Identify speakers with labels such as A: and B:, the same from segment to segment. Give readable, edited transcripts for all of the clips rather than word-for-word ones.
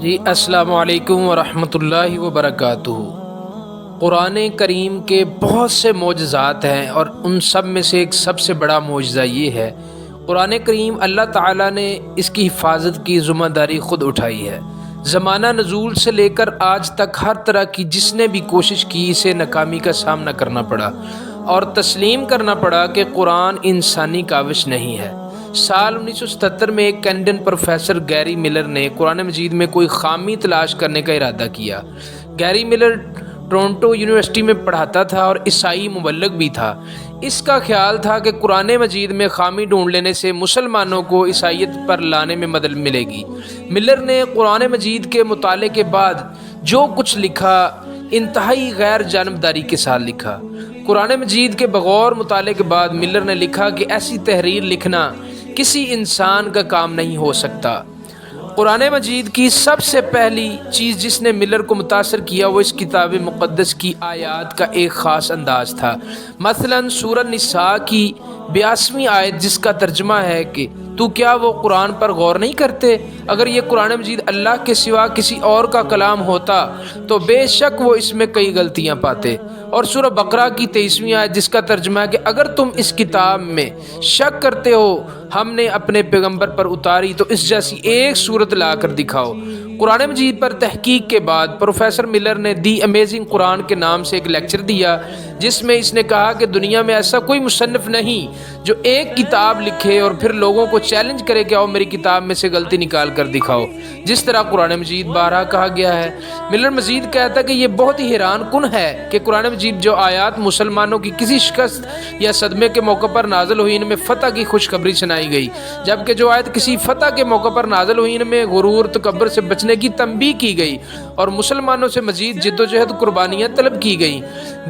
A: جی السلام علیکم ورحمۃ اللہ وبرکاتہ۔ قرآن کریم کے بہت سے معجزات ہیں اور ان سب میں سے ایک سب سے بڑا معجزہ یہ ہے، قرآن کریم اللہ تعالیٰ نے اس کی حفاظت کی ذمہ داری خود اٹھائی ہے۔ زمانہ نزول سے لے کر آج تک ہر طرح کی جس نے بھی کوشش کی اسے ناکامی کا سامنا کرنا پڑا اور تسلیم کرنا پڑا کہ قرآن انسانی کاوش نہیں ہے۔ سال 1977 میں ایک کینیڈین پروفیسر گیری ملر نے قرآن مجید میں کوئی خامی تلاش کرنے کا ارادہ کیا۔ گیری ملر ٹورنٹو یونیورسٹی میں پڑھاتا تھا اور عیسائی مبلغ بھی تھا۔ اس کا خیال تھا کہ قرآن مجید میں خامی ڈھونڈ لینے سے مسلمانوں کو عیسائیت پر لانے میں مدد ملے گی۔ ملر نے قرآن مجید کے مطالعے کے بعد جو کچھ لکھا انتہائی غیر جانبداری کے ساتھ لکھا۔ قرآن مجید کے بغور مطالعے کے بعد ملر نے لکھا کہ ایسی تحریر لکھنا کسی انسان کا کام نہیں ہو سکتا۔ قرآن مجید کی سب سے پہلی چیز جس نے ملر کو متاثر کیا وہ اس کتاب مقدس کی آیات کا ایک خاص انداز تھا۔ مثلاً سورہ نساء کی 82ویں آیت جس کا ترجمہ ہے کہ تو کیا وہ قرآن پر غور نہیں کرتے؟ اگر یہ قرآن مجید اللہ کے سوا کسی اور کا کلام ہوتا تو بے شک وہ اس میں کئی غلطیاں پاتے۔ اور سورہ بقرہ کی 23ویں آیت جس کا ترجمہ ہے کہ اگر تم اس کتاب میں شک کرتے ہو ہم نے اپنے پیغمبر پر اتاری تو اس جیسی ایک صورت لا کر دکھاؤ۔ قرآن مجید پر تحقیق کے بعد پروفیسر ملر نے دی امیزنگ قرآن کے نام سے ایک لیکچر دیا جس میں اس نے کہا کہ دنیا میں ایسا کوئی مصنف نہیں جو ایک کتاب لکھے اور پھر لوگوں کو چیلنج کرے کہ آؤ میری کتاب میں سے غلطی نکال کر دکھاؤ جس طرح قرآن مجید بارہا کہا گیا ہے۔ ملر مزید کہتا ہے کہ یہ بہت ہی حیران کن ہے کہ قرآن مجید جو آیات مسلمانوں کی کسی شکست یا صدمے کے موقع پر نازل ہوئی ان میں فتح کی خوشخبری سنائی گئی، جبکہ جو آیت کسی فتح کے موقع پر نازل ہوئی ان میں غرور تکبر سے بچنے کی تنبیہ کی گئی اور مسلمانوں سے مزید جدوجہد قربانیاں طلب کی گئیں۔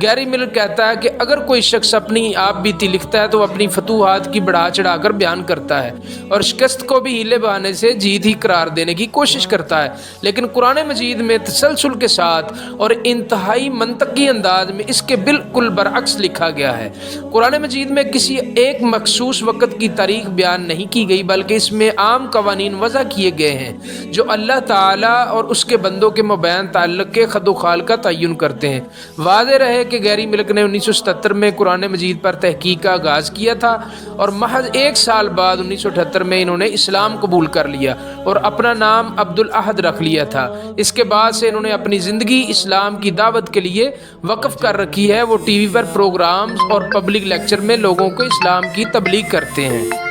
A: گیری ملر کہتا ہے کہ اگر کوئی شخص اپنی آپ بیتی لکھتا ہے تو وہ اپنی فتوحات کی بڑھا چڑھا کر بیان کرتا ہے اور شکست کو بھی ہیلے بہانے سے جیت ہی قرار دینے کی کوشش کرتا ہے، لیکن قرآن مجید میں تسلسل کے ساتھ اور انتہائی منطقی انداز میں اس کے بالکل برعکس لکھا گیا ہے۔ قرآن مجید میں کسی ایک مخصوص وقت کی تاریخ بیان نہیں کی گئی بلکہ اس میں عام قوانین وضع کیے گئے ہیں جو اللہ تعالیٰ اور اس کے بندوں کے مابین تعلق کے خد و خال کا تعین کرتے ہیں۔ واضح رہے کہ گیری ملر نے 1977 میں قرآن مجید پر تحقیق کا آغاز کیا تھا اور محض ایک سال بعد 1978 میں انہوں نے اسلام قبول کر لیا اور اپنا نام عبد الاحد رکھ لیا تھا۔ اس کے بعد سے انہوں نے اپنی زندگی اسلام کی دعوت کے لیے وقف کر رکھی ہے۔ وہ ٹی وی پر پروگرامز اور پبلک لیکچر میں لوگوں کو اسلام کی تبلیغ کرتے ہیں۔